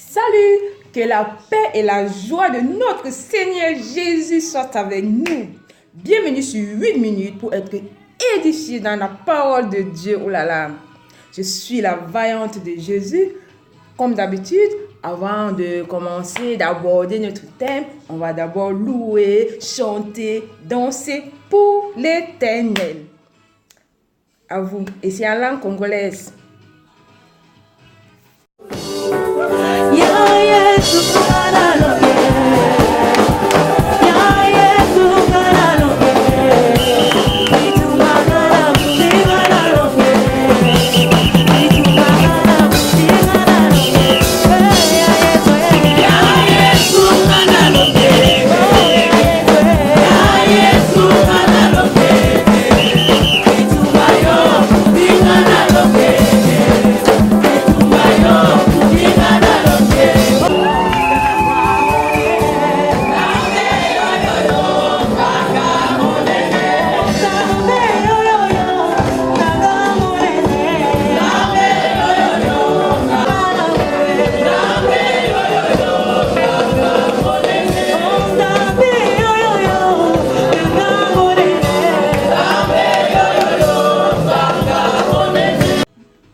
Salut, que la paix et la joie de notre Seigneur Jésus soient avec nous. Bienvenue sur 8 minutes pour être édifié dans la parole de Dieu. Oh là là, je suis la vaillante de Jésus. Comme d'habitude, avant de commencer d'aborder notre thème, on va d'abord louer, chanter, danser pour l'Éternel. À vous, et c'est en langue congolaise.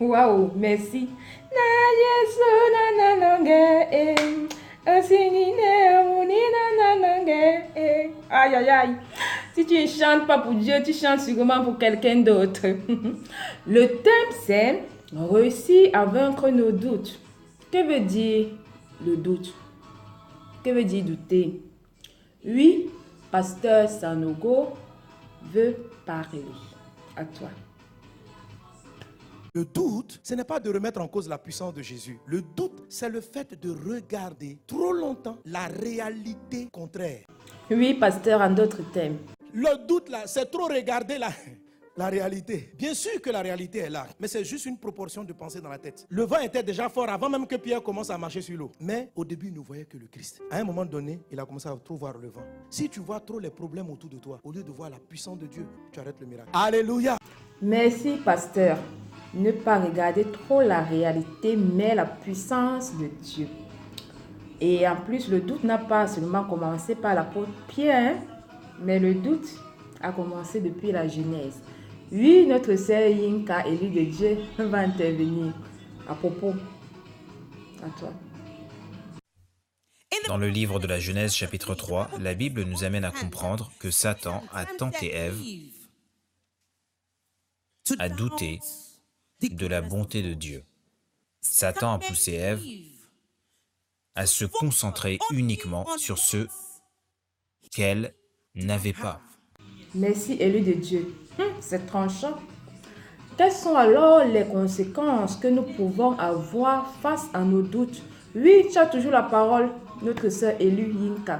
Waouh, merci. Aïe, aïe, aïe. Si tu ne chantes pas pour Dieu, tu chantes sûrement pour quelqu'un d'autre. Le thème, c'est réussir à vaincre nos doutes. Que veut dire le doute? Que veut dire douter? Oui, Pasteur Sanogo veut parler. À toi. Le doute, ce n'est pas de remettre en cause la puissance de Jésus. Le doute, c'est le fait de regarder trop longtemps la réalité contraire. Oui, pasteur, en d'autres thèmes. Le doute, là, c'est trop regarder la réalité. Bien sûr que la réalité est là, mais c'est juste une proportion de pensée dans la tête. Le vent était déjà fort avant même que Pierre commence à marcher sur l'eau. Mais au début, il ne voyait que le Christ. À un moment donné, il a commencé à trop voir le vent. Si tu vois trop les problèmes autour de toi, au lieu de voir la puissance de Dieu, tu arrêtes le miracle. Alléluia. Merci, pasteur. Ne pas regarder trop la réalité, mais la puissance de Dieu. Et en plus, le doute n'a pas seulement commencé par l'apôtre Pierre, mais le doute a commencé depuis la Genèse. Oui, notre sœur Yinka, élue de Dieu, va intervenir à propos. À toi. Dans le livre de la Genèse chapitre 3, la Bible nous amène à comprendre que Satan a tenté Ève à douter de la bonté de Dieu. Satan a poussé Ève à se concentrer uniquement sur ce qu'elle n'avait pas. Merci, élu de Dieu. C'est tranchant. Quelles sont alors les conséquences que nous pouvons avoir face à nos doutes? Oui, tu as toujours la parole, notre sœur élue Yinka.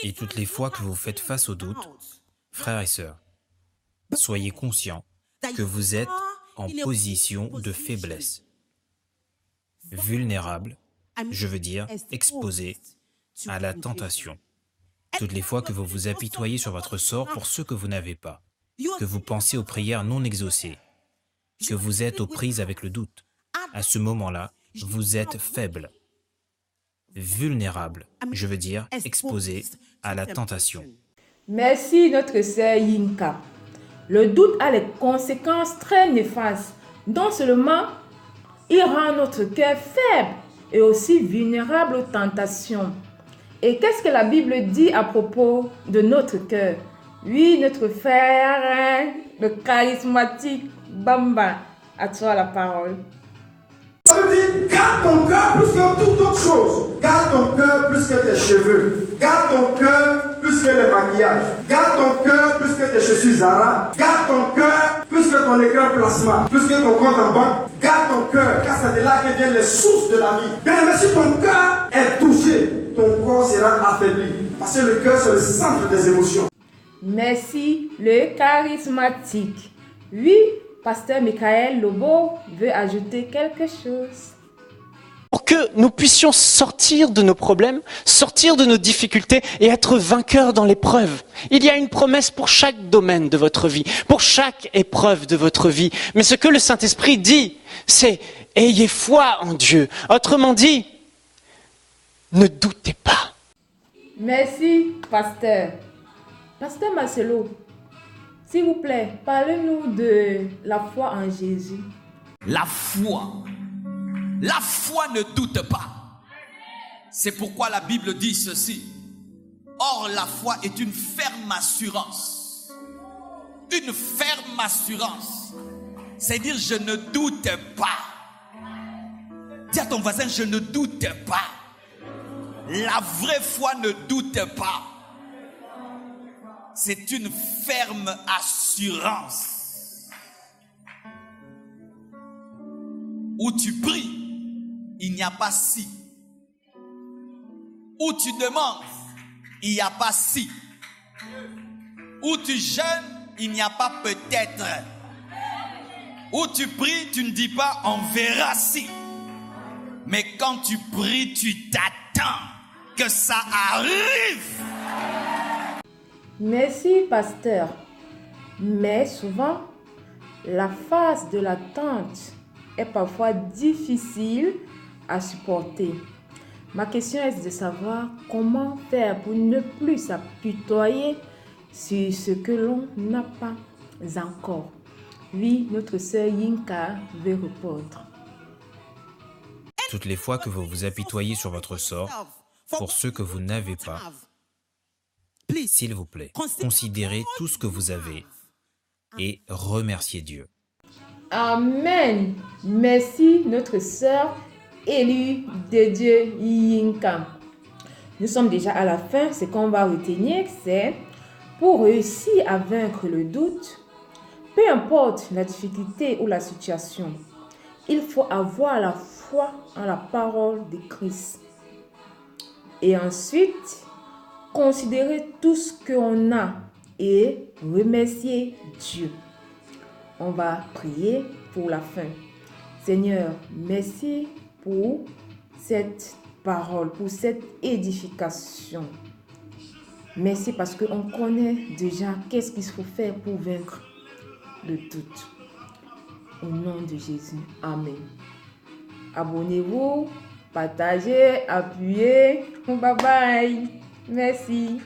Et toutes les fois que vous faites face aux doutes, frères et sœurs, soyez conscients que vous êtes en position de faiblesse. Vulnérable, je veux dire exposé à la tentation. Toutes les fois que vous vous apitoyez sur votre sort pour ce que vous n'avez pas, que vous pensez aux prières non exaucées, que vous êtes aux prises avec le doute, à ce moment-là, vous êtes faible. Vulnérable, je veux dire exposé à la tentation. Merci, notre sœur Yinka. Le doute a les conséquences très néfastes. Non seulement il rend notre cœur faible et aussi vulnérable aux tentations. Et qu'est-ce que la Bible dit à propos de notre cœur? Oui, notre frère, le charismatique Bamba, à toi la parole. Ça veut dire, garde ton cœur plus que toute autre chose. Garde ton cœur plus que tes cheveux. Garde ton cœur plus que le maquillage. Garde ton cœur plus que tes chaussures Zara. Garde ton cœur plus que ton écran plasma. Plus que ton compte en banque. Garde ton cœur, car c'est de là que viennent les sources de la vie. Bien, mais si ton cœur est touché, ton corps sera affaibli. Parce que le cœur, c'est le centre des émotions. Merci, le charismatique. Oui, pasteur Michael Lobo veut ajouter quelque chose. Pour que que nous puissions sortir de nos problèmes, sortir de nos difficultés et être vainqueurs dans l'épreuve. Il y a une promesse pour chaque domaine de votre vie, pour chaque épreuve de votre vie. Mais ce que le Saint-Esprit dit, c'est « ayez foi en Dieu ». Autrement dit, ne doutez pas. Merci, pasteur. Pasteur Marcelo, s'il vous plaît, parlez-nous de la foi en Jésus. La foi ne doute pas. C'est pourquoi la Bible dit ceci. Or, la foi est une ferme assurance. Une ferme assurance. C'est dire je ne doute pas. Dis à ton voisin, je ne doute pas. La vraie foi ne doute pas. C'est une ferme assurance. Où tu pries, il n'y a pas si. Où tu demandes, il n'y a pas si. Où tu jeûnes, il n'y a pas peut-être. Où tu pries, tu ne dis pas on verra si. Mais quand tu pries, tu t'attends que ça arrive. Merci, pasteur. Mais souvent, la phase de l'attente est parfois difficile à supporter. Ma question est de savoir comment faire pour ne plus s'apitoyer sur ce que l'on n'a pas encore. Oui, notre sœur Yinka veut répondre. Toutes les fois que vous vous apitoyez sur votre sort, pour ceux que vous n'avez pas, s'il vous plaît, considérez tout ce que vous avez et remerciez Dieu. Amen. Merci, notre sœur élue de Dieu Yinka. Nous sommes déjà à la fin. Ce qu'on va retenir, c'est pour réussir à vaincre le doute, peu importe la difficulté ou la situation, il faut avoir la foi en la parole de Christ. Et ensuite, considérer tout ce qu'on a et remercier Dieu. On va prier pour la fin. Seigneur, merci pour cette parole, pour cette édification. Merci parce qu'on connaît déjà qu'est-ce qu'il faut faire pour vaincre le doute. Au nom de Jésus. Amen. Abonnez-vous, partagez, appuyez. Bye bye. Merci.